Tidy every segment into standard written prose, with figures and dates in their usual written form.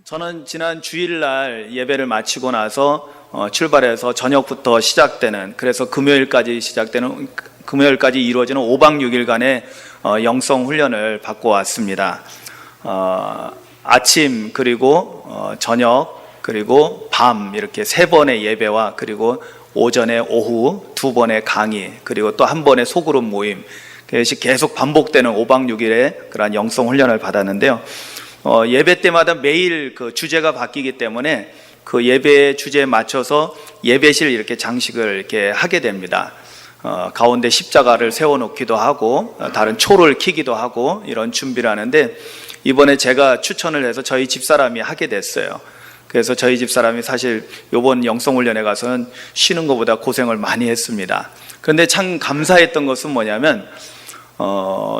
저는 지난 주일날 예배를 마치고 나서 출발해서 저녁부터 시작되는, 그래서 금요일까지 이루어지는 5박 6일간의 영성 훈련을 받고 왔습니다. 아침 그리고 저녁 그리고 밤 이렇게 3번의 예배와 그리고 오전에 오후 2번의 강의 그리고 또 1번의 소그룹 모임, 그것이 계속 반복되는 5박 6일의 그러한 영성 훈련을 받았는데요. 예배 때마다 매일 그 주제가 바뀌기 때문에 그 예배 주제에 맞춰서 예배실 이렇게 장식을 이렇게 하게 됩니다. 가운데 십자가를 세워놓기도 하고 다른 초를 켜기도 하고 이런 준비를 하는데, 이번에 제가 추천을 해서 저희 집사람이 하게 됐어요. 그래서 저희 집사람이 사실 이번 영성훈련에 가서는 쉬는 것보다 고생을 많이 했습니다. 그런데 참 감사했던 것은 뭐냐면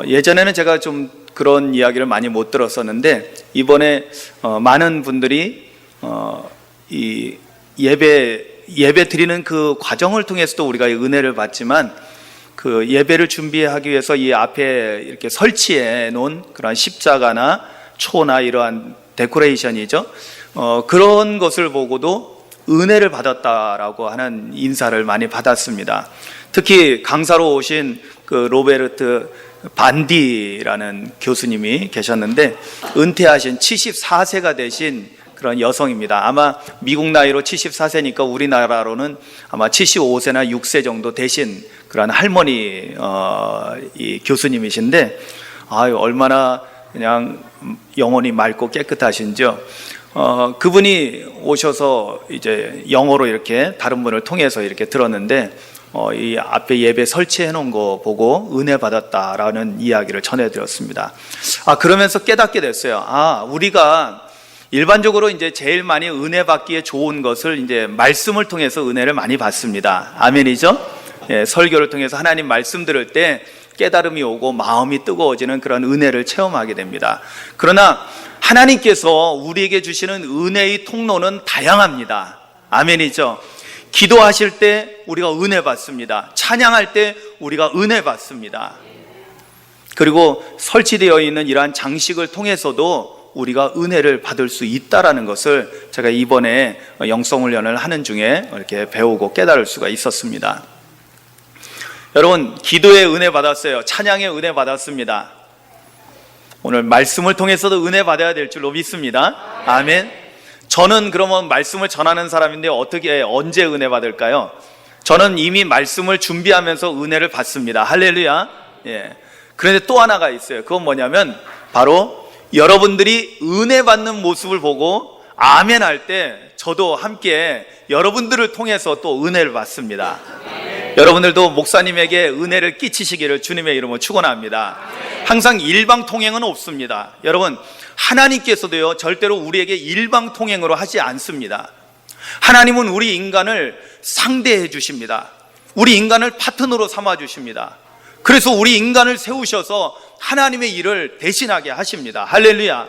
예전에는 제가 좀 그런 이야기를 많이 못 들었었는데, 이번에 많은 분들이 이 예배 드리는 그 과정을 통해서도 우리가 은혜를 받지만, 그 예배를 준비하기 위해서 이 앞에 이렇게 설치해 놓은 그런 십자가나 초나 이러한 데코레이션이죠. 그런 것을 보고도 은혜를 받았다라고 하는 인사를 많이 받았습니다. 특히 강사로 오신 그 로베르트 반디라는 교수님이 계셨는데, 은퇴하신 74세가 되신 그런 여성입니다. 아마 미국 나이로 74세니까 우리나라로는 아마 75세나 6세 정도 되신 그런 할머니 이 교수님이신데, 얼마나 그냥 영혼이 맑고 깨끗하신지요. 그분이 오셔서 이제 영어로 이렇게 다른 분을 통해서 이렇게 들었는데, 이 앞에 예배 설치해 놓은 거 보고 은혜 받았다라는 이야기를 전해드렸습니다. 그러면서 깨닫게 됐어요. 우리가 일반적으로 이제 제일 많이 은혜 받기에 좋은 것을 이제 말씀을 통해서 은혜를 많이 받습니다. 아멘이죠? 예, 설교를 통해서 하나님 말씀 들을 때 깨달음이 오고 마음이 뜨거워지는 그런 은혜를 체험하게 됩니다. 그러나 하나님께서 우리에게 주시는 은혜의 통로는 다양합니다. 아멘이죠? 기도하실 때 우리가 은혜 받습니다. 찬양할 때 우리가 은혜 받습니다. 그리고 설치되어 있는 이러한 장식을 통해서도 우리가 은혜를 받을 수 있다라는 것을 제가 이번에 영성훈련을 하는 중에 이렇게 배우고 깨달을 수가 있었습니다. 여러분, 기도에 은혜 받았어요. 찬양에 은혜 받았습니다. 오늘 말씀을 통해서도 은혜 받아야 될 줄로 믿습니다. 아멘. 저는 그러면 말씀을 전하는 사람인데 언제 은혜 받을까요? 저는 이미 말씀을 준비하면서 은혜를 받습니다. 할렐루야. 예. 그런데 또 하나가 있어요. 그건 뭐냐면 바로 여러분들이 은혜 받는 모습을 보고 아멘 할 때 저도 함께 여러분들을 통해서 또 은혜를 받습니다. 여러분들도 목사님에게 은혜를 끼치시기를 주님의 이름으로 축원합니다. 항상 일방통행은 없습니다. 여러분, 하나님께서도요 절대로 우리에게 일방통행으로 하지 않습니다. 하나님은 우리 인간을 상대해 주십니다. 우리 인간을 파트너로 삼아 주십니다. 그래서 우리 인간을 세우셔서 하나님의 일을 대신하게 하십니다. 할렐루야.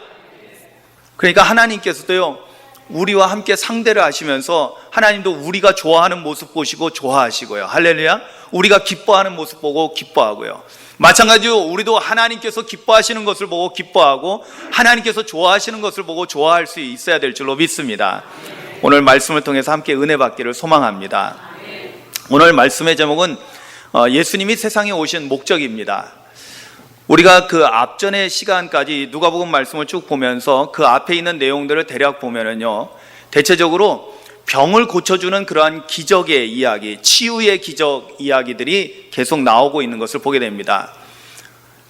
그러니까 하나님께서도요 우리와 함께 상대를 하시면서 하나님도 우리가 좋아하는 모습 보시고 좋아하시고요. 할렐루야. 우리가 기뻐하는 모습 보고 기뻐하고요. 마찬가지로 우리도 하나님께서 기뻐하시는 것을 보고 기뻐하고 하나님께서 좋아하시는 것을 보고 좋아할 수 있어야 될 줄로 믿습니다. 오늘 말씀을 통해서 함께 은혜 받기를 소망합니다. 오늘 말씀의 제목은 예수님이 세상에 오신 목적입니다. 우리가 그 앞전의 시간까지 누가복음 말씀을 쭉 보면서 그 앞에 있는 내용들을 대략 보면은요, 대체적으로 병을 고쳐주는 그러한 기적의 이야기, 치유의 기적 이야기들이 계속 나오고 있는 것을 보게 됩니다.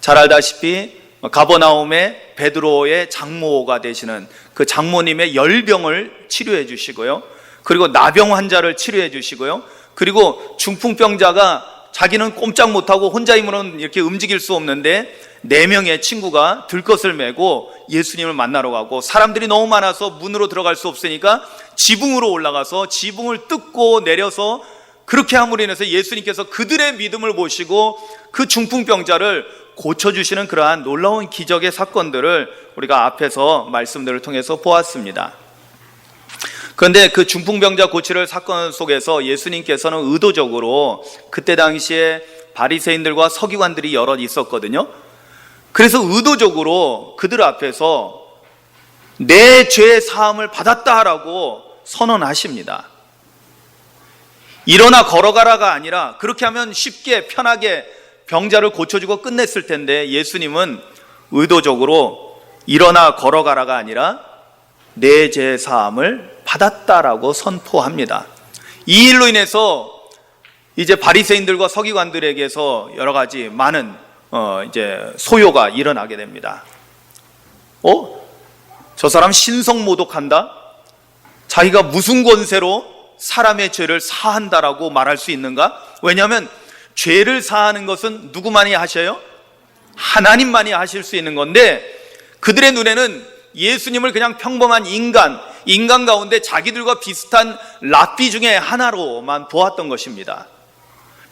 잘 알다시피 가버나움의 베드로의 장모가 되시는 그 장모님의 열병을 치료해 주시고요, 그리고 나병 환자를 치료해 주시고요, 그리고 중풍병자가 자기는 꼼짝 못하고 혼자 힘으로는 이렇게 움직일 수 없는데 4명의 친구가 들것을 메고 예수님을 만나러 가고, 사람들이 너무 많아서 문으로 들어갈 수 없으니까 지붕으로 올라가서 지붕을 뜯고 내려서 그렇게 함으로 인해서 예수님께서 그들의 믿음을 보시고 그 중풍병자를 고쳐주시는 그러한 놀라운 기적의 사건들을 우리가 앞에서 말씀들을 통해서 보았습니다. 그런데 그 중풍병자 고치를 사건 속에서 예수님께서는 의도적으로 그때 당시에 바리새인들과 서기관들이 여럿 있었거든요. 그래서 의도적으로 그들 앞에서 내 죄 사함을 받았다라고 선언하십니다. 일어나 걸어가라가 아니라 그렇게 하면 쉽게 편하게 병자를 고쳐주고 끝냈을 텐데 예수님은 의도적으로 일어나 걸어가라가 아니라 내 죄 사함을 받았다라고 선포합니다. 이 일로 인해서 이제 바리새인들과 서기관들에게서 여러 가지 많은 이제 소요가 일어나게 됩니다. 저 사람 신성 모독한다? 자기가 무슨 권세로 사람의 죄를 사한다라고 말할 수 있는가? 왜냐하면 죄를 사하는 것은 누구만이 하셔요? 하나님만이 하실 수 있는 건데 그들의 눈에는 예수님을 그냥 평범한 인간 가운데 자기들과 비슷한 랍비 중에 하나로만 보았던 것입니다.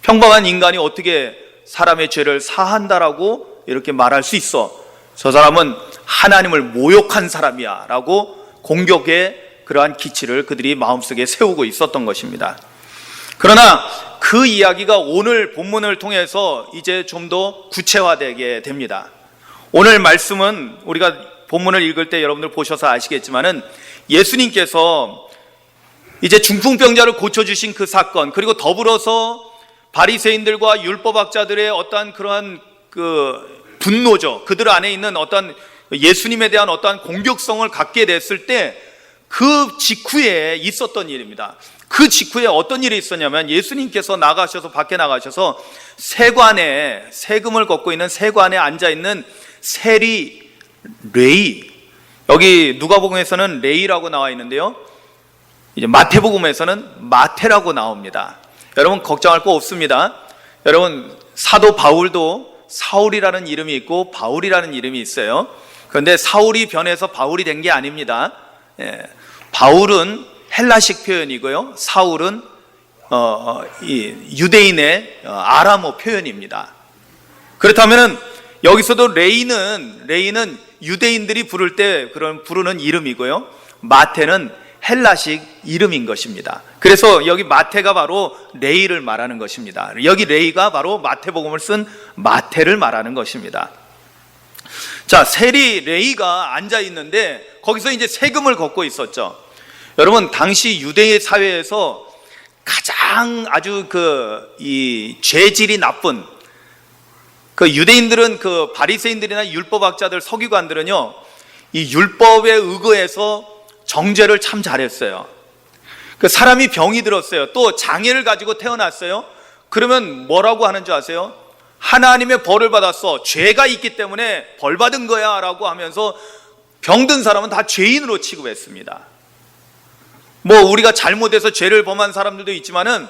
평범한 인간이 어떻게 사람의 죄를 사한다라고 이렇게 말할 수 있어? 저 사람은 하나님을 모욕한 사람이야 라고 공격의 그러한 기치를 그들이 마음속에 세우고 있었던 것입니다. 그러나 그 이야기가 오늘 본문을 통해서 이제 좀 더 구체화되게 됩니다. 오늘 말씀은 우리가 본문을 읽을 때 여러분들 보셔서 아시겠지만은 예수님께서 이제 중풍병자를 고쳐주신 그 사건, 그리고 더불어서 바리새인들과 율법학자들의 어떠한 그러한 그 분노죠. 그들 안에 있는 어떤 예수님에 대한 어떠한 공격성을 갖게 됐을 때 그 직후에 있었던 일입니다. 그 직후에 어떤 일이 있었냐면 예수님께서 밖에 나가셔서 세관에, 세금을 걷고 있는 세관에 앉아있는 세리 레위, 여기 누가복음에서는 레위라고 나와 있는데요, 이제 마태복음에서는 마태라고 나옵니다. 여러분 걱정할 거 없습니다. 여러분 사도 바울도 사울이라는 이름이 있고 바울이라는 이름이 있어요. 그런데 사울이 변해서 바울이 된 게 아닙니다. 바울은 헬라식 표현이고요, 사울은 이 유대인의 아람어 표현입니다. 그렇다면은 여기서도 레이는 유대인들이 부를 때 부르는 이름이고요, 마태는 헬라식 이름인 것입니다. 그래서 여기 마태가 바로 레이를 말하는 것입니다. 여기 레이가 바로 마태복음을 쓴 마태를 말하는 것입니다. 자, 세리 레이가 앉아 있는데 거기서 이제 세금을 걷고 있었죠. 여러분 당시 유대의 사회에서 가장 아주 이 죄질이 나쁜 그 유대인들은 그 바리새인들이나 율법학자들, 서기관들은요, 이 율법에 의거해서 정죄를 참 잘했어요. 그 사람이 병이 들었어요. 또 장애를 가지고 태어났어요. 그러면 뭐라고 하는 줄 아세요? 하나님의 벌을 받았어. 죄가 있기 때문에 벌 받은 거야 라고 하면서 병든 사람은 다 죄인으로 취급했습니다. 뭐 우리가 잘못해서 죄를 범한 사람들도 있지만은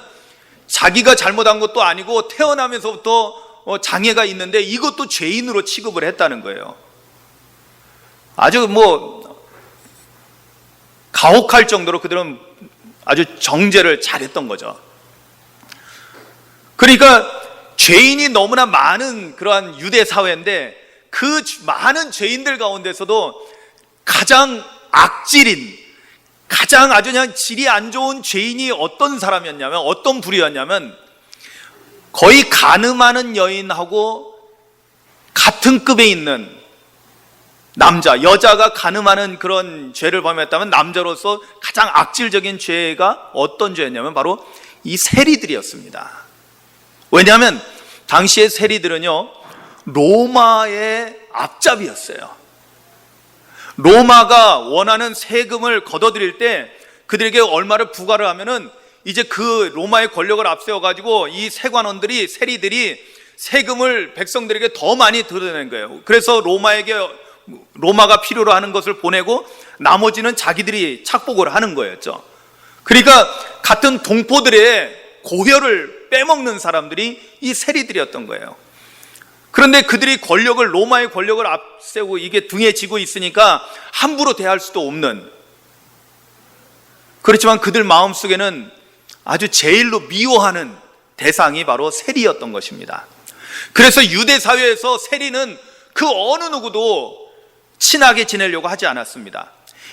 자기가 잘못한 것도 아니고 태어나면서부터 장애가 있는데 이것도 죄인으로 취급을 했다는 거예요. 아주 가혹할 정도로 그들은 아주 정죄를 잘했던 거죠. 그러니까 죄인이 너무나 많은 그러한 유대 사회인데 그 많은 죄인들 가운데서도 가장 악질인, 가장 아주 그냥 질이 안 좋은 죄인이 어떤 사람이었냐면, 어떤 부류였냐면 거의 간음하는 여인하고 같은 급에 있는 남자, 여자가 간음하는 그런 죄를 범했다면 남자로서 가장 악질적인 죄가 어떤 죄였냐면 바로 이 세리들이었습니다. 왜냐하면 당시의 세리들은요, 로마의 앞잡이였어요. 로마가 원하는 세금을 걷어들일 때 그들에게 얼마를 부과를 하면은 이제 그 로마의 권력을 앞세워가지고 이 세관원들이, 세리들이 세금을 백성들에게 더 많이 들어내는 거예요. 그래서 로마가 필요로 하는 것을 보내고 나머지는 자기들이 착복을 하는 거였죠. 그러니까 같은 동포들의 고혈을 빼먹는 사람들이 이 세리들이었던 거예요. 그런데 그들이 로마의 권력을 앞세우고 이게 등에 지고 있으니까 함부로 대할 수도 없는, 그렇지만 그들 마음속에는 아주 제일로 미워하는 대상이 바로 세리였던 것입니다. 그래서 유대 사회에서 세리는 그 어느 누구도 친하게 지내려고 하지 않았습니다.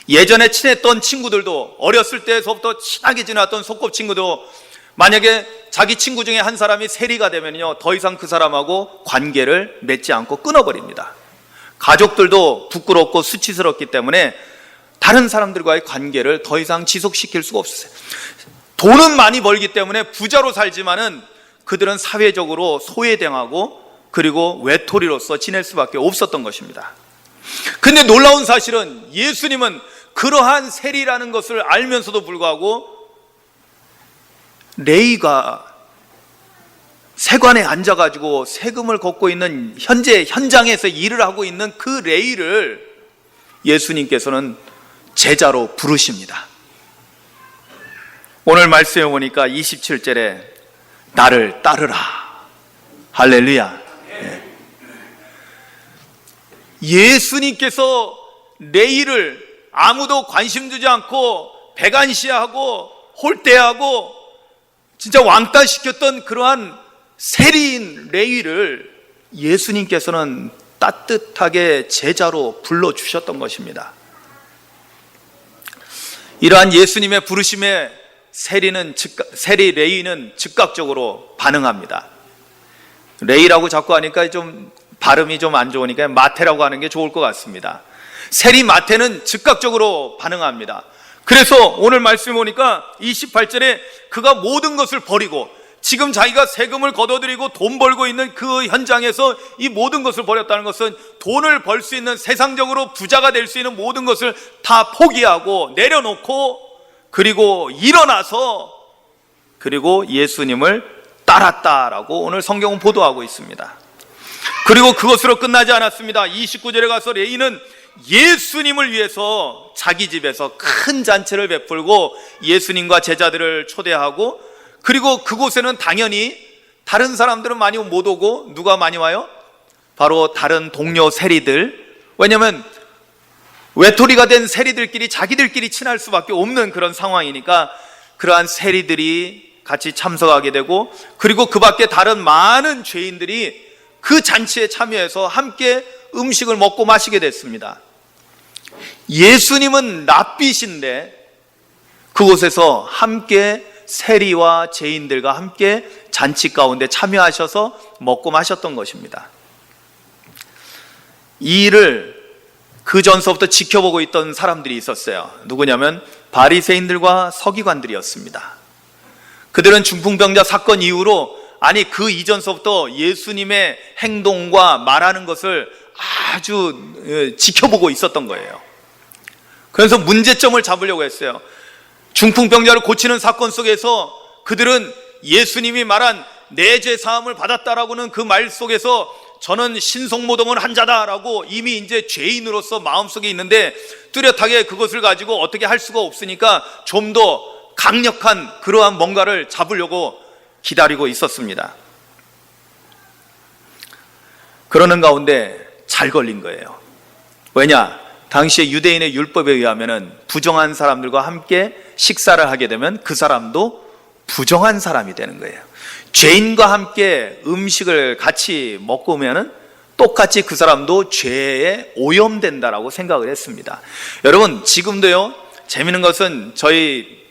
예전에 친했던 친구들도, 어렸을 때서부터 친하게 지냈던 소꿉친구도 만약에 자기 친구 중에 한 사람이 세리가 되면요, 더 이상 그 사람하고 관계를 맺지 않고 끊어버립니다. 가족들도 부끄럽고 수치스럽기 때문에 다른 사람들과의 관계를 더 이상 지속시킬 수가 없었어요. 돈은 많이 벌기 때문에 부자로 살지만은 그들은 사회적으로 소외당하고 그리고 외톨이로서 지낼 수밖에 없었던 것입니다. 근데 놀라운 사실은 예수님은 그러한 세리라는 것을 알면서도 불구하고 레위가 세관에 앉아가지고 세금을 걷고 있는 현장에서 일을 하고 있는 그 레위를 예수님께서는 제자로 부르십니다. 오늘 말씀에 보니까 27절에 나를 따르라. 할렐루야. 예수님께서 레위를 아무도 관심 두지 않고 배관시하고 홀대하고 진짜 왕따시켰던 그러한 세리인 레위를 예수님께서는 따뜻하게 제자로 불러주셨던 것입니다. 이러한 예수님의 부르심에 세리 레위는 즉각적으로 반응합니다. 레위라고 자꾸 하니까 좀 발음이 좀 안 좋으니까 마태라고 하는 게 좋을 것 같습니다. 세리 마태는 즉각적으로 반응합니다. 그래서 오늘 말씀해 보니까 28절에 그가 모든 것을 버리고 지금 자기가 세금을 걷어들이고 돈 벌고 있는 그 현장에서 이 모든 것을 버렸다는 것은 돈을 벌 수 있는 세상적으로 부자가 될 수 있는 모든 것을 다 포기하고 내려놓고 그리고 일어나서 그리고 예수님을 따랐다라고 오늘 성경은 보도하고 있습니다. 그리고 그것으로 끝나지 않았습니다. 29절에 가서 레위는 예수님을 위해서 자기 집에서 큰 잔치를 베풀고 예수님과 제자들을 초대하고 그리고 그곳에는 당연히 다른 사람들은 많이 못 오고 누가 많이 와요? 바로 다른 동료 세리들. 왜냐하면 외톨이가 된 세리들끼리 자기들끼리 친할 수밖에 없는 그런 상황이니까 그러한 세리들이 같이 참석하게 되고 그리고 그 밖에 다른 많은 죄인들이 그 잔치에 참여해서 함께 음식을 먹고 마시게 됐습니다. 예수님은 낯빛인데 그곳에서 함께 세리와 죄인들과 함께 잔치 가운데 참여하셔서 먹고 마셨던 것입니다. 이 일을 그 전서부터 지켜보고 있던 사람들이 있었어요. 누구냐면 바리새인들과 서기관들이었습니다. 그들은 중풍병자 사건 이후로 그 이전서부터 예수님의 행동과 말하는 것을 아주 지켜보고 있었던 거예요. 그래서 문제점을 잡으려고 했어요. 중풍병자를 고치는 사건 속에서 그들은 예수님이 말한 내 죄 사함을 받았다라고는 그 말 속에서 저는 신성모독을 한 자다라고 이미 이제 죄인으로서 마음속에 있는데 뚜렷하게 그것을 가지고 어떻게 할 수가 없으니까 좀 더 강력한 그러한 뭔가를 잡으려고 기다리고 있었습니다. 그러는 가운데 잘 걸린 거예요. 왜냐? 당시에 유대인의 율법에 의하면 부정한 사람들과 함께 식사를 하게 되면 그 사람도 부정한 사람이 되는 거예요. 죄인과 함께 음식을 같이 먹고 오면은 똑같이 그 사람도 죄에 오염된다라고 생각을 했습니다. 여러분, 지금도요, 재미있는 것은 저희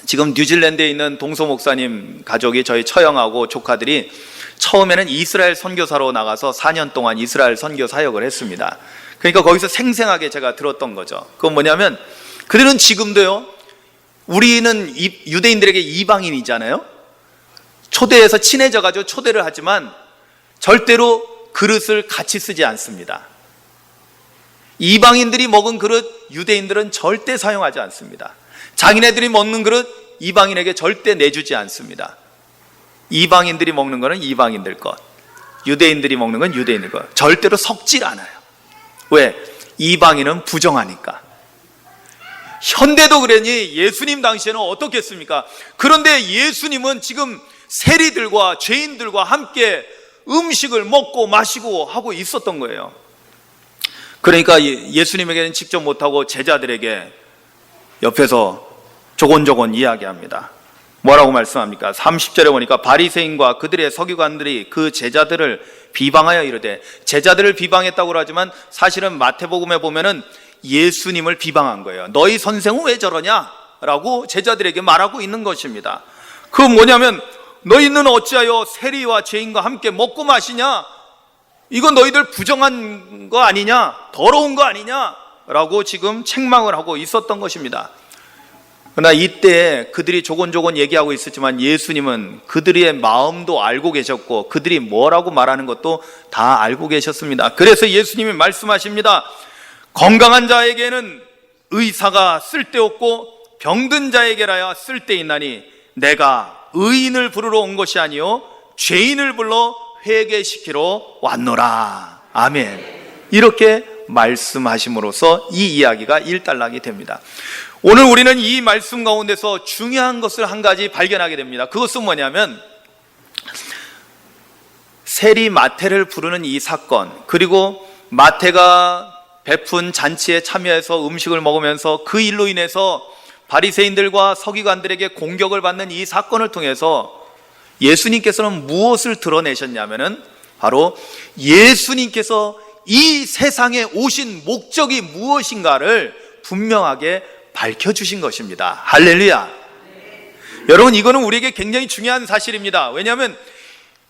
지금 뉴질랜드에 있는 동서 목사님 가족이 저희 처형하고 조카들이 처음에는 이스라엘 선교사로 나가서 4년 동안 이스라엘 선교 사역을 했습니다. 그러니까 거기서 생생하게 제가 들었던 거죠. 그건 뭐냐면 그들은 지금도요, 우리는 유대인들에게 이방인이잖아요. 초대해서 친해져가지고 초대를 하지만 절대로 그릇을 같이 쓰지 않습니다. 이방인들이 먹은 그릇 유대인들은 절대 사용하지 않습니다. 자기네들이 먹는 그릇 이방인에게 절대 내주지 않습니다. 이방인들이 먹는 거는 이방인들 것, 유대인들이 먹는 건 유대인들 것. 절대로 섞질 않아요. 왜? 이방인은 부정하니까. 현대도 그러니 예수님 당시에는 어떻겠습니까? 그런데 예수님은 지금 세리들과 죄인들과 함께 음식을 먹고 마시고 하고 있었던 거예요. 그러니까 예수님에게는 직접 못하고 제자들에게 옆에서 조곤조곤 이야기합니다. 뭐라고 말씀합니까? 30절에 보니까 바리새인과 그들의 서기관들이 그 제자들을 비방하여 이르되, 제자들을 비방했다고 하지만 사실은 마태복음에 보면은 예수님을 비방한 거예요. 너희 선생은 왜 저러냐? 라고 제자들에게 말하고 있는 것입니다. 그 뭐냐면 너희는 어찌하여 세리와 죄인과 함께 먹고 마시냐? 이건 너희들 부정한 거 아니냐? 더러운 거 아니냐? 라고 지금 책망을 하고 있었던 것입니다. 그러나 이때 그들이 조곤조곤 얘기하고 있었지만 예수님은 그들의 마음도 알고 계셨고 그들이 뭐라고 말하는 것도 다 알고 계셨습니다. 그래서 예수님이 말씀하십니다. 건강한 자에게는 의사가 쓸데없고 병든 자에게라야 쓸데있나니 내가 의인을 부르러 온 것이 아니요 죄인을 불러 회개시키러 왔노라. 아멘. 이렇게 말씀하심으로써 이 이야기가 일단락이 됩니다. 오늘 우리는 이 말씀 가운데서 중요한 것을 한 가지 발견하게 됩니다. 그것은 뭐냐면 세리 마태를 부르는 이 사건, 그리고 마태가 베푼 잔치에 참여해서 음식을 먹으면서 그 일로 인해서 바리새인들과 서기관들에게 공격을 받는 이 사건을 통해서 예수님께서는 무엇을 드러내셨냐면은 바로 예수님께서 이 세상에 오신 목적이 무엇인가를 분명하게 밝혀주신 것입니다. 할렐루야. 여러분, 이거는 우리에게 굉장히 중요한 사실입니다. 왜냐하면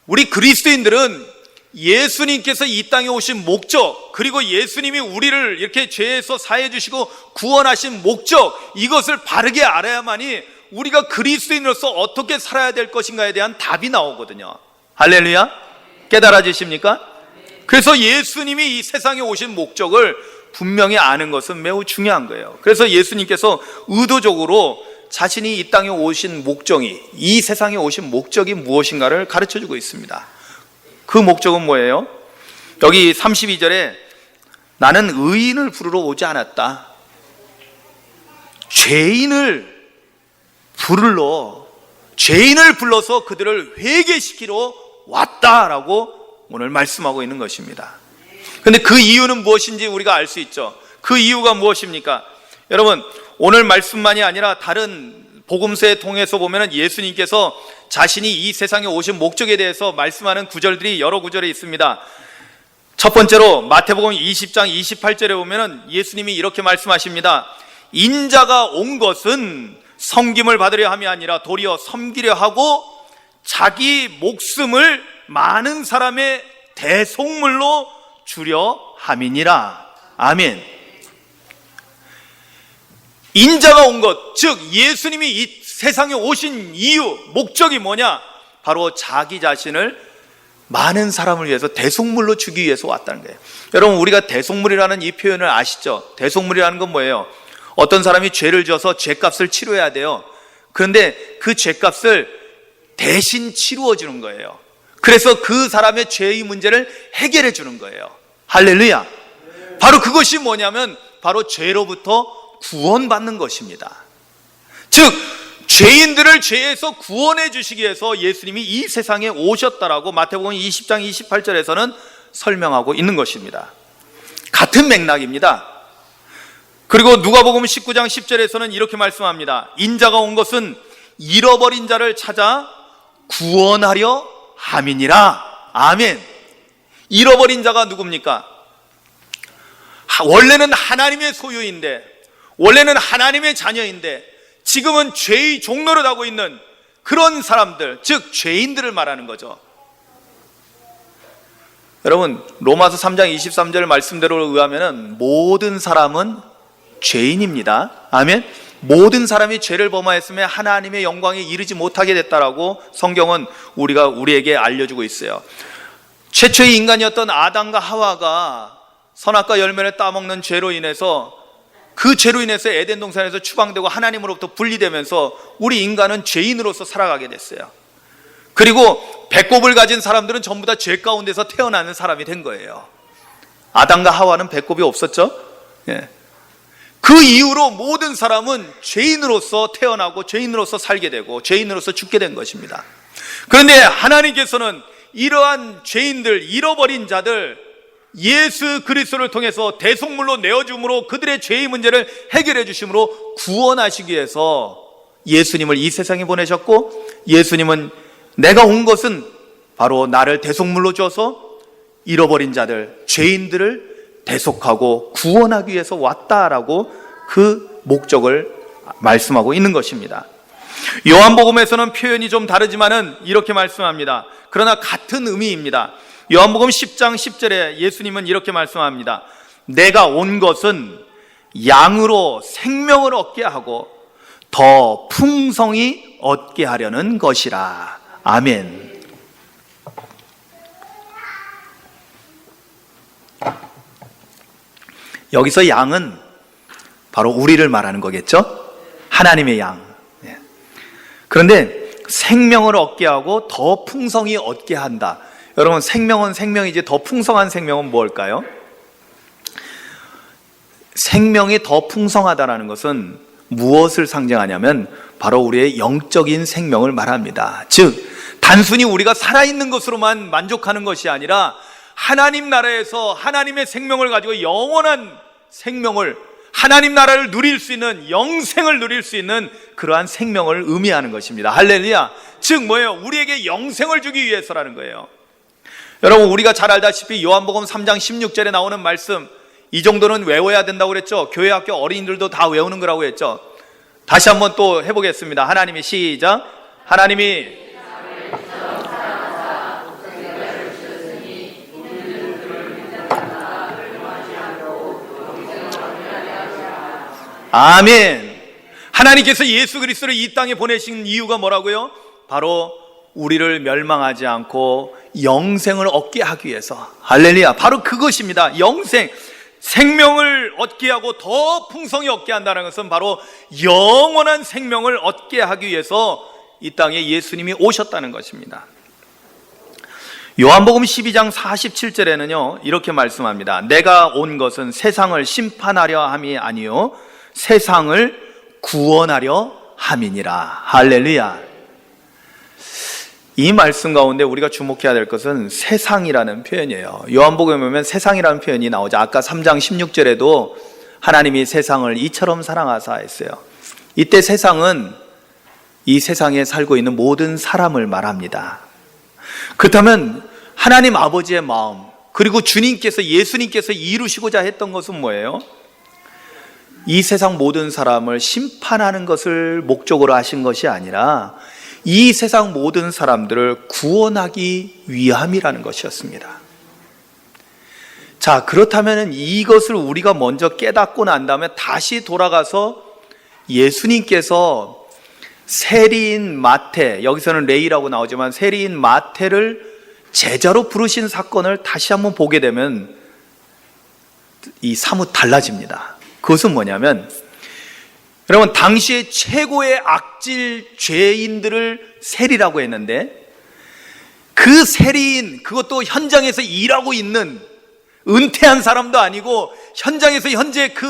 우리 그리스도인들은 예수님께서 이 땅에 오신 목적, 그리고 예수님이 우리를 이렇게 죄에서 사해 주시고 구원하신 목적, 이것을 바르게 알아야만이 우리가 그리스도인으로서 어떻게 살아야 될 것인가에 대한 답이 나오거든요. 할렐루야. 깨달아지십니까? 그래서 예수님이 이 세상에 오신 목적을 분명히 아는 것은 매우 중요한 거예요. 그래서 예수님께서 의도적으로 자신이 이 땅에 오신 목적이, 이 세상에 오신 목적이 무엇인가를 가르쳐주고 있습니다. 그 목적은 뭐예요? 여기 32절에 나는 의인을 부르러 오지 않았다, 죄인을 불러서 그들을 회개시키러 왔다라고 오늘 말씀하고 있는 것입니다. 그런데 그 이유는 무엇인지 우리가 알 수 있죠. 그 이유가 무엇입니까? 여러분, 오늘 말씀만이 아니라 다른 복음서에 통해서 보면 예수님께서 자신이 이 세상에 오신 목적에 대해서 말씀하는 구절들이 여러 구절에 있습니다. 첫 번째로 마태복음 20장 28절에 보면 예수님이 이렇게 말씀하십니다. 인자가 온 것은 섬김을 받으려 함이 아니라 도리어 섬기려 하고 자기 목숨을 많은 사람의 대속물로 주려 함이니라. 아멘. 인자가 온 것, 즉 예수님이 이 세상에 오신 이유, 목적이 뭐냐? 바로 자기 자신을 많은 사람을 위해서 대속물로 주기 위해서 왔다는 거예요. 여러분, 우리가 대속물이라는 이 표현을 아시죠? 대속물이라는 건 뭐예요? 어떤 사람이 죄를 지어서 죄값을 치러야 돼요. 그런데 그 죄값을 대신 치루어 주는 거예요. 그래서 그 사람의 죄의 문제를 해결해 주는 거예요. 할렐루야. 바로 그것이 뭐냐면 바로 죄로부터 구원받는 것입니다. 즉 죄인들을 죄에서 구원해 주시기 위해서 예수님이 이 세상에 오셨다라고 마태복음 20장 28절에서는 설명하고 있는 것입니다. 같은 맥락입니다. 그리고 누가복음 19장 10절에서는 이렇게 말씀합니다. 인자가 온 것은 잃어버린 자를 찾아 구원하려 함이니라. 아멘. 잃어버린 자가 누굽니까? 원래는 하나님의 소유인데, 원래는 하나님의 자녀인데 지금은 죄의 종로를 하고 있는 그런 사람들, 즉 죄인들을 말하는 거죠. 여러분, 로마서 3장 23절 말씀대로 의하면 모든 사람은 죄인입니다. 아멘. 모든 사람이 죄를 범하였으며 하나님의 영광에 이르지 못하게 됐다라고 성경은 우리에게 알려주고 있어요. 최초의 인간이었던 아담과 하와가 선악과 열매를 따먹는 죄로 인해서, 그 죄로 인해서 에덴 동산에서 추방되고 하나님으로부터 분리되면서 우리 인간은 죄인으로서 살아가게 됐어요. 그리고 배꼽을 가진 사람들은 전부 다 죄 가운데서 태어나는 사람이 된 거예요. 아담과 하와는 배꼽이 없었죠. 예. 그 이후로 모든 사람은 죄인으로서 태어나고 죄인으로서 살게 되고 죄인으로서 죽게 된 것입니다. 그런데 하나님께서는 이러한 죄인들, 잃어버린 자들, 예수 그리스도를 통해서 대속물로 내어줌으로 그들의 죄의 문제를 해결해 주심으로 구원하시기 위해서 예수님을 이 세상에 보내셨고, 예수님은 내가 온 것은 바로 나를 대속물로 줘서 잃어버린 자들, 죄인들을 대속하고 구원하기 위해서 왔다라고 그 목적을 말씀하고 있는 것입니다. 요한복음에서는 표현이 좀 다르지만은 이렇게 말씀합니다. 그러나 같은 의미입니다. 요한복음 10장 10절에 예수님은 이렇게 말씀합니다. 내가 온 것은 양으로 생명을 얻게 하고 더 풍성히 얻게 하려는 것이라. 아멘. 여기서 양은 바로 우리를 말하는 거겠죠? 하나님의 양. 그런데 생명을 얻게 하고 더 풍성히 얻게 한다. 여러분, 생명은 생명이지 더 풍성한 생명은 뭘까요? 생명이 더 풍성하다는 것은 무엇을 상징하냐면 바로 우리의 영적인 생명을 말합니다. 즉, 단순히 우리가 살아있는 것으로만 만족하는 것이 아니라 하나님 나라에서 하나님의 생명을 가지고 영원한 생명을, 하나님 나라를 누릴 수 있는, 영생을 누릴 수 있는 그러한 생명을 의미하는 것입니다. 할렐루야. 즉 뭐예요? 우리에게 영생을 주기 위해서라는 거예요. 여러분, 우리가 잘 알다시피 요한복음 3장 16절에 나오는 말씀, 이 정도는 외워야 된다고 그랬죠. 교회 학교 어린이들도 다 외우는 거라고 했죠. 다시 한번 또 해보겠습니다. 하나님이, 시작. 하나님이 아멘. 하나님께서 예수 그리스도를 이 땅에 보내신 이유가 뭐라고요? 바로 우리를 멸망하지 않고 영생을 얻게 하기 위해서. 할렐루야. 바로 그것입니다. 영생, 생명을 얻게 하고 더 풍성히 얻게 한다는 것은 바로 영원한 생명을 얻게 하기 위해서 이 땅에 예수님이 오셨다는 것입니다. 요한복음 12장 47절에는요 이렇게 말씀합니다. 내가 온 것은 세상을 심판하려 함이 아니요 세상을 구원하려 함이니라. 할렐루야. 이 말씀 가운데 우리가 주목해야 될 것은 세상이라는 표현이에요. 요한복음에 보면 세상이라는 표현이 나오죠. 아까 3장 16절에도 하나님이 세상을 이처럼 사랑하사 했어요. 이때 세상은 이 세상에 살고 있는 모든 사람을 말합니다. 그렇다면 하나님 아버지의 마음, 그리고 주님께서, 예수님께서 이루시고자 했던 것은 뭐예요? 이 세상 모든 사람을 심판하는 것을 목적으로 하신 것이 아니라 이 세상 모든 사람들을 구원하기 위함이라는 것이었습니다. 자, 그렇다면 이것을 우리가 먼저 깨닫고 난 다음에 다시 돌아가서 예수님께서 세리인 마태, 여기서는 레이라고 나오지만 세리인 마태를 제자로 부르신 사건을 다시 한번 보게 되면 이 사뭇 달라집니다. 그것은 뭐냐면, 여러분, 당시에 최고의 악질 죄인들을 세리라고 했는데 그 세리인, 그것도 현장에서 일하고 있는 은퇴한 사람도 아니고 현장에서 현재 그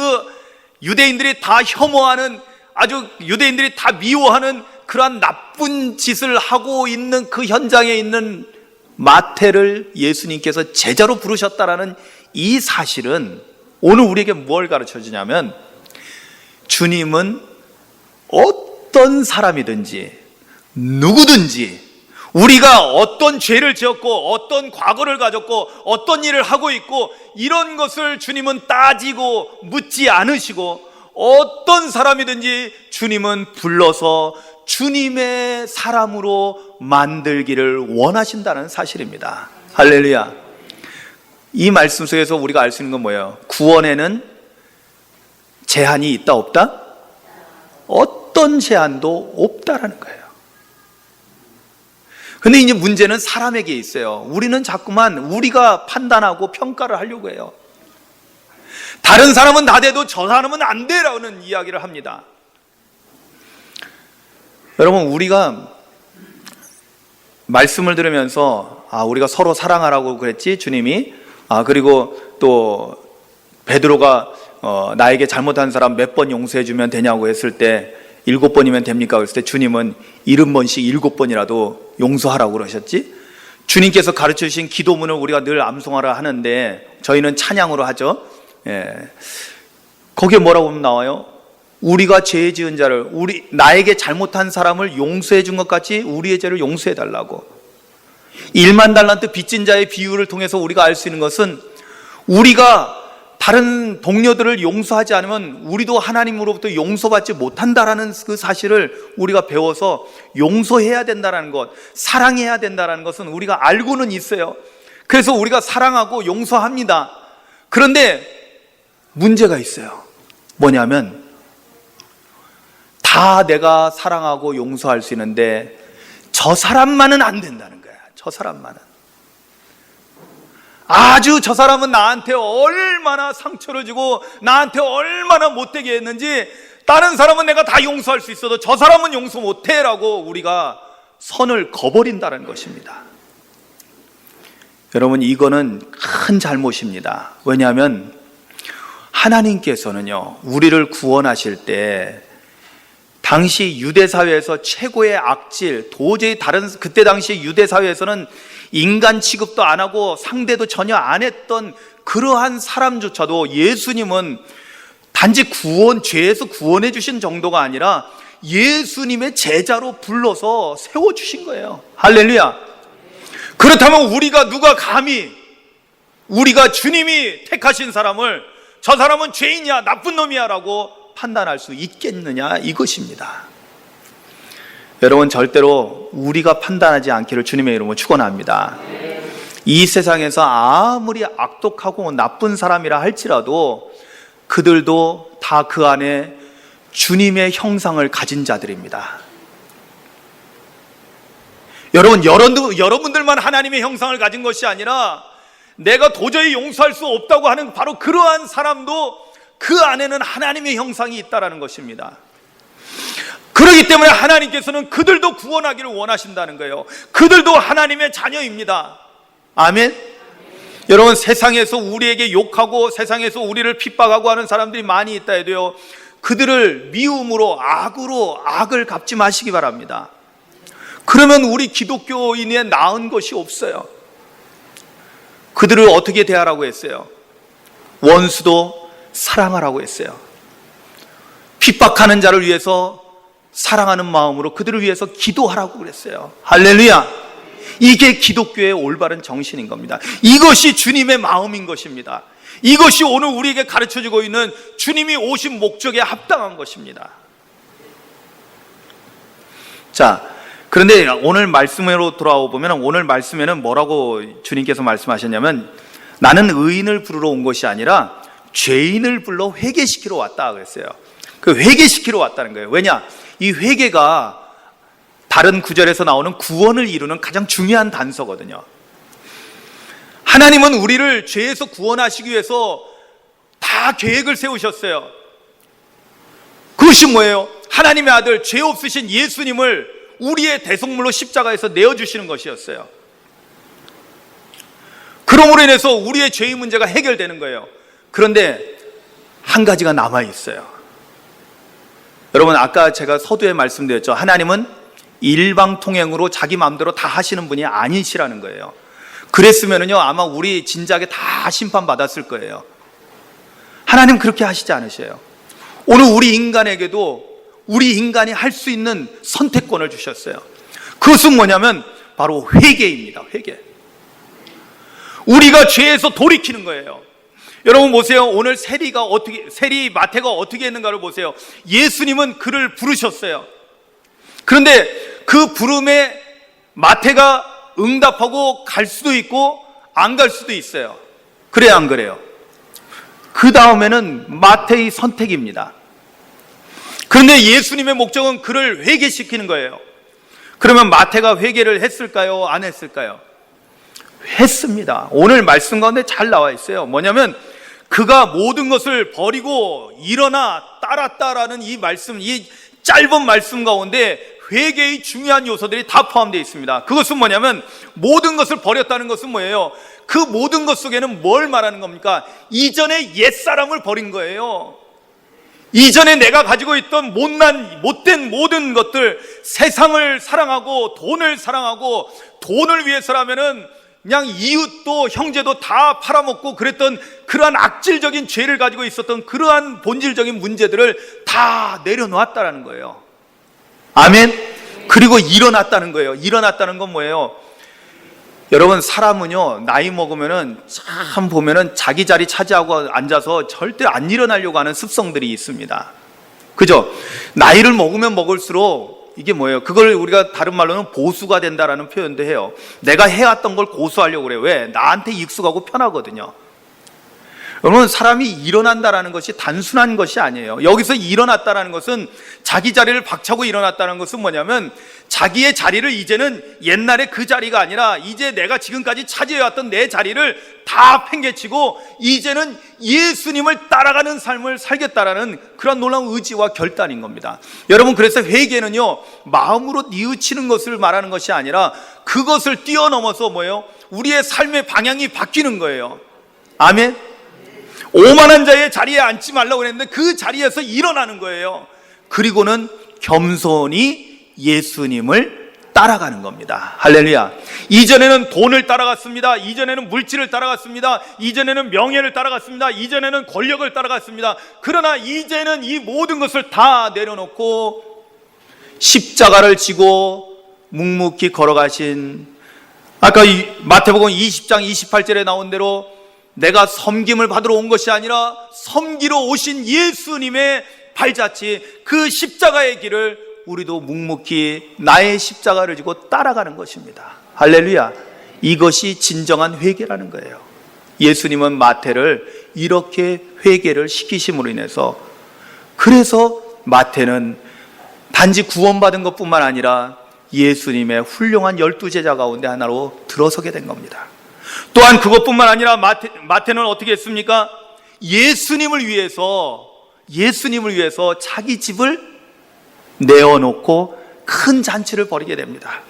유대인들이 다 혐오하는, 아주 유대인들이 다 미워하는 그러한 나쁜 짓을 하고 있는 그 현장에 있는 마태를 예수님께서 제자로 부르셨다라는 이 사실은 오늘 우리에게 뭘 가르쳐 주냐면, 주님은 어떤 사람이든지 누구든지 우리가 어떤 죄를 지었고 어떤 과거를 가졌고 어떤 일을 하고 있고 이런 것을 주님은 따지고 묻지 않으시고 어떤 사람이든지 주님은 불러서 주님의 사람으로 만들기를 원하신다는 사실입니다. 할렐루야. 이 말씀 속에서 우리가 알 수 있는 건 뭐예요? 구원에는 제한이 있다 없다? 어떤 제한도 없다라는 거예요. 근데 이제 문제는 사람에게 있어요. 우리는 자꾸만 우리가 판단하고 평가를 하려고 해요. 다른 사람은 다 돼도 저 사람은 안 돼라는 이야기를 합니다. 여러분, 우리가 말씀을 들으면서 우리가 서로 사랑하라고 그랬지, 주님이. 그리고 또 베드로가 나에게 잘못한 사람 몇 번 용서해주면 되냐고 했을 때 7번이면 됩니까? 그랬을 때 주님은 70번씩 7번이라도 용서하라고 그러셨지. 주님께서 가르쳐주신 기도문을 우리가 늘 암송하라 하는데 저희는 찬양으로 하죠. 거기에 뭐라고 나와요? 우리가 죄 지은 자를, 나에게 잘못한 사람을 용서해 준 것 같이 우리의 죄를 용서해 달라고. 1만 달란트 빚진 자의 비유를 통해서 우리가 알 수 있는 것은, 우리가 다른 동료들을 용서하지 않으면 우리도 하나님으로부터 용서받지 못한다라는 그 사실을 우리가 배워서 용서해야 된다는 것, 사랑해야 된다는 것은 우리가 알고는 있어요. 그래서 우리가 사랑하고 용서합니다. 그런데 문제가 있어요. 뭐냐면 다 내가 사랑하고 용서할 수 있는데 저 사람만은 안 된다는 거야. 저 사람만은. 아주 저 사람은 나한테 얼마나 상처를 주고 나한테 얼마나 못되게 했는지 다른 사람은 내가 다 용서할 수 있어도 저 사람은 용서 못해 라고 우리가 선을 거버린다는 것입니다. 여러분, 이거는 큰 잘못입니다. 왜냐하면 하나님께서는요, 우리를 구원하실 때 당시 유대사회에서 최고의 악질, 도저히 그때 당시 유대사회에서는 인간 취급도 안 하고 상대도 전혀 안 했던 그러한 사람조차도 예수님은 단지 죄에서 구원해 주신 정도가 아니라 예수님의 제자로 불러서 세워주신 거예요. 할렐루야. 그렇다면 누가 감히 우리가 주님이 택하신 사람을 저 사람은 죄인이야, 나쁜 놈이야 라고 판단할 수 있겠느냐, 이것입니다. 여러분, 절대로 우리가 판단하지 않기를 주님의 이름으로 축원합니다. 이 세상에서 아무리 악독하고 나쁜 사람이라 할지라도 그들도 다 그 안에 주님의 형상을 가진 자들입니다. 여러분들만 하나님의 형상을 가진 것이 아니라 내가 도저히 용서할 수 없다고 하는 바로 그러한 사람도 그 안에는 하나님의 형상이 있다는 것입니다. 그렇기 때문에 하나님께서는 그들도 구원하기를 원하신다는 거예요. 그들도 하나님의 자녀입니다. 아멘. 여러분, 세상에서 우리에게 욕하고 세상에서 우리를 핍박하고 하는 사람들이 많이 있다 해도요, 그들을 미움으로 악을 갚지 마시기 바랍니다. 그러면 우리 기독교인의 나은 것이 없어요. 그들을 어떻게 대하라고 했어요? 원수도 사랑하라고 했어요. 핍박하는 자를 위해서 사랑하는 마음으로 그들을 위해서 기도하라고 그랬어요. 할렐루야. 이게 기독교의 올바른 정신인 겁니다. 이것이 주님의 마음인 것입니다. 이것이 오늘 우리에게 가르쳐주고 있는 주님이 오신 목적에 합당한 것입니다. 자, 그런데 오늘 말씀으로 돌아와 보면 오늘 말씀에는 뭐라고 주님께서 말씀하셨냐면 나는 의인을 부르러 온 것이 아니라 죄인을 불러 회개시키러 왔다 그랬어요. 그 회개시키러 왔다는 거예요. 왜냐? 이 회개가 다른 구절에서 나오는 구원을 이루는 가장 중요한 단서거든요. 하나님은 우리를 죄에서 구원하시기 위해서 다 계획을 세우셨어요. 그것이 뭐예요? 하나님의 아들, 죄 없으신 예수님을 우리의 대속물로 십자가에서 내어주시는 것이었어요. 그러므로 인해서 우리의 죄의 문제가 해결되는 거예요. 그런데 한 가지가 남아있어요. 여러분, 아까 제가 서두에 말씀드렸죠. 하나님은 일방통행으로 자기 마음대로 다 하시는 분이 아니시라는 거예요. 그랬으면요 아마 우리 진작에 다 심판받았을 거예요. 하나님 그렇게 하시지 않으셔요. 오늘 우리 인간에게도 우리 인간이 할 수 있는 선택권을 주셨어요. 그것은 뭐냐면 바로 회개입니다. 회개. 우리가 죄에서 돌이키는 거예요. 여러분 보세요. 오늘 마태가 어떻게 했는가를 보세요. 예수님은 그를 부르셨어요. 그런데 그 부름에 마태가 응답하고 갈 수도 있고 안 갈 수도 있어요. 그래요, 안 그래요? 그 다음에는 마태의 선택입니다. 그런데 예수님의 목적은 그를 회개시키는 거예요. 그러면 마태가 회개를 했을까요? 안 했을까요? 했습니다. 오늘 말씀 가운데 잘 나와 있어요. 뭐냐면 그가 모든 것을 버리고 일어나 따랐다라는 이 말씀, 이 짧은 말씀 가운데 회개의 중요한 요소들이 다 포함되어 있습니다. 그것은 뭐냐면 모든 것을 버렸다는 것은 뭐예요? 그 모든 것 속에는 뭘 말하는 겁니까? 이전의 옛사람을 버린 거예요. 이전에 내가 가지고 있던 못된 모든 것들, 세상을 사랑하고 돈을 사랑하고 돈을 위해서라면은 그냥 이웃도 형제도 다 팔아먹고 그랬던 그러한 악질적인 죄를 가지고 있었던 그러한 본질적인 문제들을 다 내려놓았다라는 거예요. 아멘. 그리고 일어났다는 거예요. 일어났다는 건 뭐예요? 여러분, 사람은요 나이 먹으면은 참 보면은 자기 자리 차지하고 앉아서 절대 안 일어나려고 하는 습성들이 있습니다. 그죠? 나이를 먹으면 먹을수록 이게 뭐예요? 그걸 우리가 다른 말로는 보수가 된다라는 표현도 해요. 내가 해왔던 걸 고수하려고 그래요. 왜? 나한테 익숙하고 편하거든요. 여러분, 사람이 일어난다라는 것이 단순한 것이 아니에요. 여기서 일어났다라는 것은, 자기 자리를 박차고 일어났다는 것은 뭐냐면, 자기의 자리를 이제는 옛날에 그 자리가 아니라 이제 내가 지금까지 차지해왔던 내 자리를 다 팽개치고 이제는 예수님을 따라가는 삶을 살겠다라는 그런 놀라운 의지와 결단인 겁니다. 여러분, 그래서 회개는요, 마음으로 뉘우치는 것을 말하는 것이 아니라 그것을 뛰어넘어서 뭐예요? 우리의 삶의 방향이 바뀌는 거예요. 아멘. 오만한 자의 자리에 앉지 말라고 그랬는데 그 자리에서 일어나는 거예요. 그리고는 겸손히 예수님을 따라가는 겁니다. 할렐루야. 이전에는 돈을 따라갔습니다. 이전에는 물질을 따라갔습니다. 이전에는 명예를 따라갔습니다. 이전에는 권력을 따라갔습니다. 그러나 이제는 이 모든 것을 다 내려놓고 십자가를 지고 묵묵히 걸어가신, 아까 마태복음 20장 28절에 나온 대로 내가 섬김을 받으러 온 것이 아니라 섬기러 오신 예수님의 발자취, 그 십자가의 길을 우리도 묵묵히 나의 십자가를 지고 따라가는 것입니다. 할렐루야. 이것이 진정한 회개라는 거예요. 예수님은 마태를 이렇게 회개를 시키심으로 인해서, 그래서 마태는 단지 구원받은 것뿐만 아니라 예수님의 훌륭한 12제자 가운데 하나로 들어서게 된 겁니다. 또한 그것뿐만 아니라 마태는 어떻게 했습니까? 예수님을 위해서 자기 집을 내어놓고 큰 잔치를 벌이게 됩니다.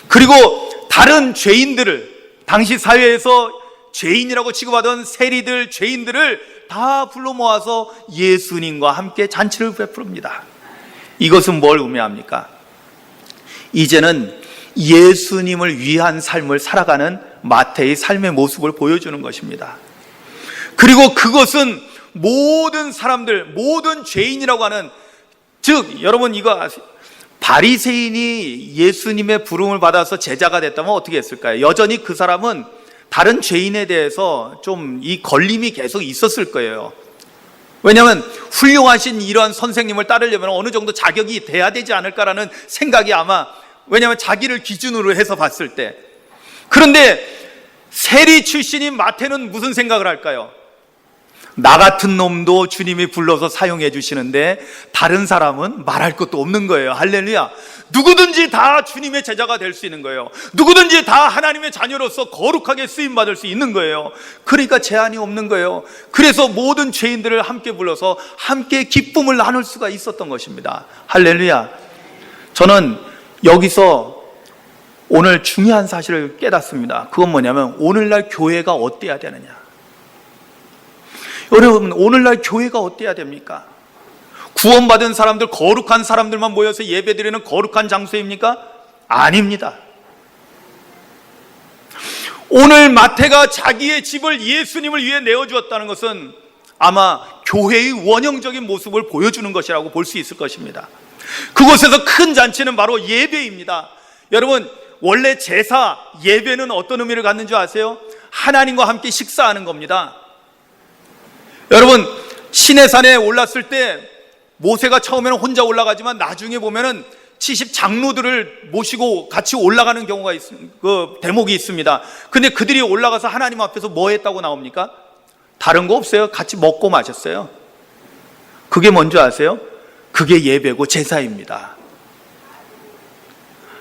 그리고 다른 죄인들을, 당시 사회에서 죄인이라고 취급하던 세리들, 죄인들을 다 불러 모아서 예수님과 함께 잔치를 베풀습니다. 이것은 뭘 의미합니까? 이제는 예수님을 위한 삶을 살아가는 마태의 삶의 모습을 보여주는 것입니다. 그리고 그것은 모든 사람들, 모든 죄인이라고 하는, 즉 여러분 이거 아세요? 바리새인이 예수님의 부름을 받아서 제자가 됐다면 어떻게 했을까요? 여전히 그 사람은 다른 죄인에 대해서 좀 이 걸림이 계속 있었을 거예요. 왜냐하면 훌륭하신 이러한 선생님을 따르려면 어느 정도 자격이 돼야 되지 않을까라는 생각이 아마, 왜냐하면 자기를 기준으로 해서 봤을 때. 그런데 세리 출신인 마태는 무슨 생각을 할까요? 나 같은 놈도 주님이 불러서 사용해 주시는데 다른 사람은 말할 것도 없는 거예요. 할렐루야. 누구든지 다 주님의 제자가 될 수 있는 거예요. 누구든지 다 하나님의 자녀로서 거룩하게 쓰임받을 수 있는 거예요. 그러니까 제한이 없는 거예요. 그래서 모든 죄인들을 함께 불러서 함께 기쁨을 나눌 수가 있었던 것입니다. 할렐루야. 저는 여기서 오늘 중요한 사실을 깨닫습니다. 그건 뭐냐면 오늘날 교회가 어때야 되느냐. 여러분, 오늘날 교회가 어때야 됩니까? 구원받은 사람들, 거룩한 사람들만 모여서 예배드리는 거룩한 장소입니까? 아닙니다. 오늘 마태가 자기의 집을 예수님을 위해 내어주었다는 것은 아마 교회의 원형적인 모습을 보여주는 것이라고 볼 수 있을 것입니다. 그곳에서 큰 잔치는 바로 예배입니다. 여러분, 원래 제사, 예배는 어떤 의미를 갖는 줄 아세요? 하나님과 함께 식사하는 겁니다. 여러분, 시내산에 올랐을 때 모세가 처음에는 혼자 올라가지만 나중에 보면은 70 장로들을 모시고 같이 올라가는 경우가 그 대목이 있습니다. 근데 그들이 올라가서 하나님 앞에서 뭐 했다고 나옵니까? 다른 거 없어요. 같이 먹고 마셨어요. 그게 뭔지 아세요? 그게 예배고 제사입니다.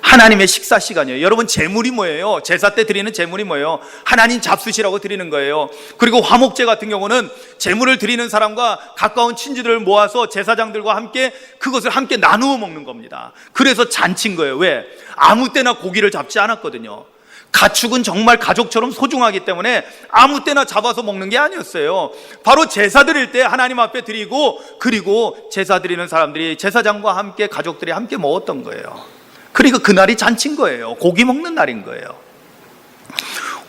하나님의 식사 시간이에요. 여러분, 제물이 뭐예요? 제사 때 드리는 제물이 뭐예요? 하나님 잡수시라고 드리는 거예요. 그리고 화목제 같은 경우는 제물을 드리는 사람과 가까운 친지들을 모아서 제사장들과 함께 그것을 함께 나누어 먹는 겁니다. 그래서 잔치인 거예요. 왜? 아무 때나 고기를 잡지 않았거든요. 가축은 정말 가족처럼 소중하기 때문에 아무 때나 잡아서 먹는 게 아니었어요. 바로 제사 드릴 때 하나님 앞에 드리고, 그리고 제사 드리는 사람들이 제사장과 함께, 가족들이 함께 먹었던 거예요. 그러니까 그날이 잔치인 거예요. 고기 먹는 날인 거예요.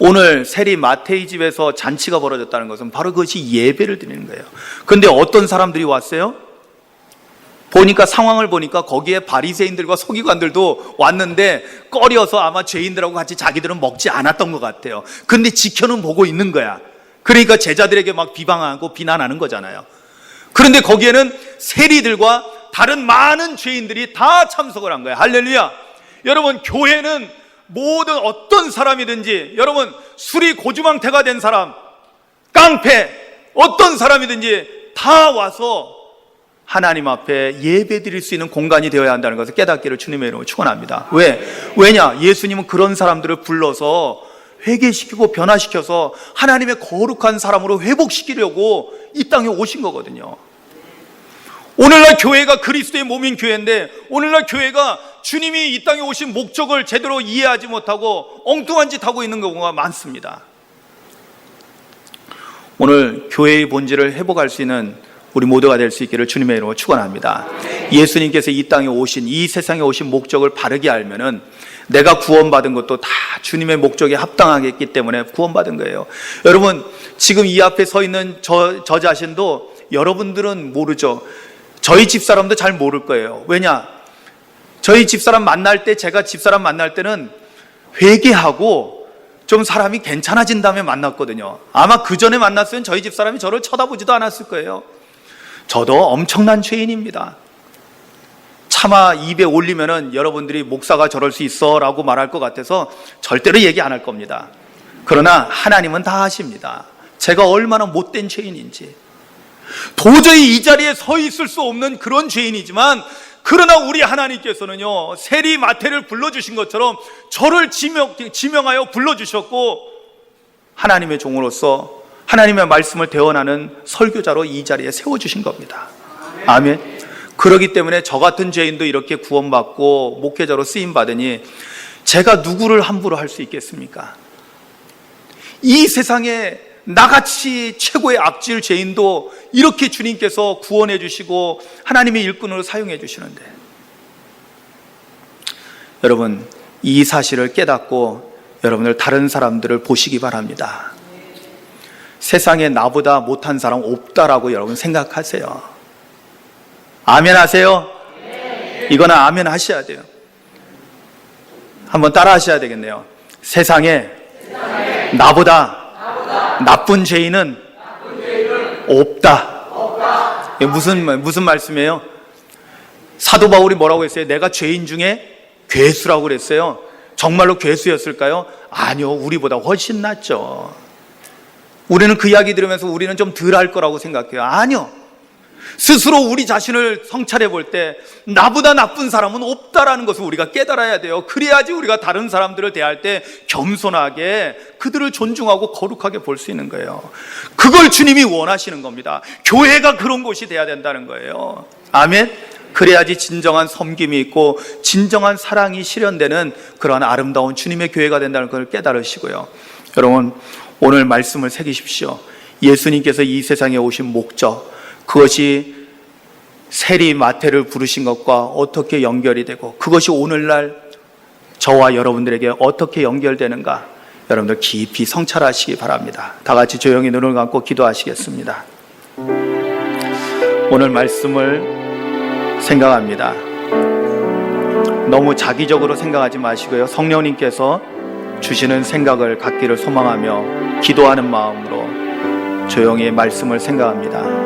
오늘 세리 마태의 집에서 잔치가 벌어졌다는 것은 바로 그것이 예배를 드리는 거예요. 그런데 어떤 사람들이 왔어요? 보니까, 상황을 보니까 거기에 바리새인들과 서기관들도 왔는데 꺼려서 아마 죄인들하고 같이 자기들은 먹지 않았던 것 같아요. 근데 지켜는 보고 있는 거야. 그러니까 제자들에게 막 비방하고 비난하는 거잖아요. 그런데 거기에는 세리들과 다른 많은 죄인들이 다 참석을 한 거예요. 할렐루야. 여러분, 교회는 모든 어떤 사람이든지, 여러분, 술이 고주망태가 된 사람, 깡패, 어떤 사람이든지 다 와서 하나님 앞에 예배 드릴 수 있는 공간이 되어야 한다는 것을 깨닫기를 주님의 이름으로 축원합니다. 왜냐? 예수님은 그런 사람들을 불러서 회개시키고 변화시켜서 하나님의 거룩한 사람으로 회복시키려고 이 땅에 오신 거거든요. 오늘날 교회가 그리스도의 몸인 교회인데, 오늘날 교회가 주님이 이 땅에 오신 목적을 제대로 이해하지 못하고 엉뚱한 짓 하고 있는 경우가 많습니다. 오늘 교회의 본질을 회복할 수 있는 우리 모두가 될 수 있기를 주님의 이름으로 축원합니다. 예수님께서 이 땅에 오신, 이 세상에 오신 목적을 바르게 알면은 내가 구원받은 것도 다 주님의 목적에 합당하게 했기 때문에 구원받은 거예요. 여러분, 지금 이 앞에 서 있는 저 자신도 여러분들은 모르죠. 저희 집사람도 잘 모를 거예요. 왜냐? 저희 집사람 만날 때, 제가 집사람 만날 때는 회개하고 좀 사람이 괜찮아진 다음에 만났거든요. 아마 그 전에 만났으면 저희 집사람이 저를 쳐다보지도 않았을 거예요. 저도 엄청난 죄인입니다. 차마 입에 올리면은 여러분들이 목사가 저럴 수 있어 라고 말할 것 같아서 절대로 얘기 안 할 겁니다. 그러나 하나님은 다 아십니다. 제가 얼마나 못된 죄인인지. 도저히 이 자리에 서 있을 수 없는 그런 죄인이지만, 그러나 우리 하나님께서는요, 세리 마태를 불러주신 것처럼 저를 지명하여 불러주셨고, 하나님의 종으로서 하나님의 말씀을 대언하는 설교자로 이 자리에 세워주신 겁니다. 아멘. 그렇기 때문에 저 같은 죄인도 이렇게 구원받고 목회자로 쓰임받으니 제가 누구를 함부로 할 수 있겠습니까? 이 세상에 나같이 최고의 악질 죄인도 이렇게 주님께서 구원해 주시고 하나님의 일꾼으로 사용해 주시는데, 여러분, 이 사실을 깨닫고 여러분들 다른 사람들을 보시기 바랍니다. 세상에 나보다 못한 사람 없다라고 여러분 생각하세요. 아멘 하세요? 이거는 아멘 하셔야 돼요. 한번 따라 하셔야 되겠네요. 세상에 나보다 나쁜 죄인은 없다. 무슨 말씀이에요? 사도 바울이 뭐라고 했어요? 내가 죄인 중에 괴수라고 그랬어요. 정말로 괴수였을까요? 아니요, 우리보다 훨씬 낫죠. 우리는 그 이야기 들으면서 우리는 좀 덜 할 거라고 생각해요. 아니요. 스스로 우리 자신을 성찰해 볼 때 나보다 나쁜 사람은 없다라는 것을 우리가 깨달아야 돼요. 그래야지 우리가 다른 사람들을 대할 때 겸손하게 그들을 존중하고 거룩하게 볼 수 있는 거예요. 그걸 주님이 원하시는 겁니다. 교회가 그런 곳이 돼야 된다는 거예요. 아멘. 그래야지 진정한 섬김이 있고 진정한 사랑이 실현되는 그러한 아름다운 주님의 교회가 된다는 걸 깨달으시고요. 여러분, 오늘 말씀을 새기십시오. 예수님께서 이 세상에 오신 목적, 그것이 세리 마태를 부르신 것과 어떻게 연결이 되고 그것이 오늘날 저와 여러분들에게 어떻게 연결되는가, 여러분들 깊이 성찰하시기 바랍니다. 다 같이 조용히 눈을 감고 기도하시겠습니다. 오늘 말씀을 생각합니다. 너무 자기적으로 생각하지 마시고요, 성령님께서 주시는 생각을 갖기를 소망하며 기도하는 마음으로 조용히 말씀을 생각합니다.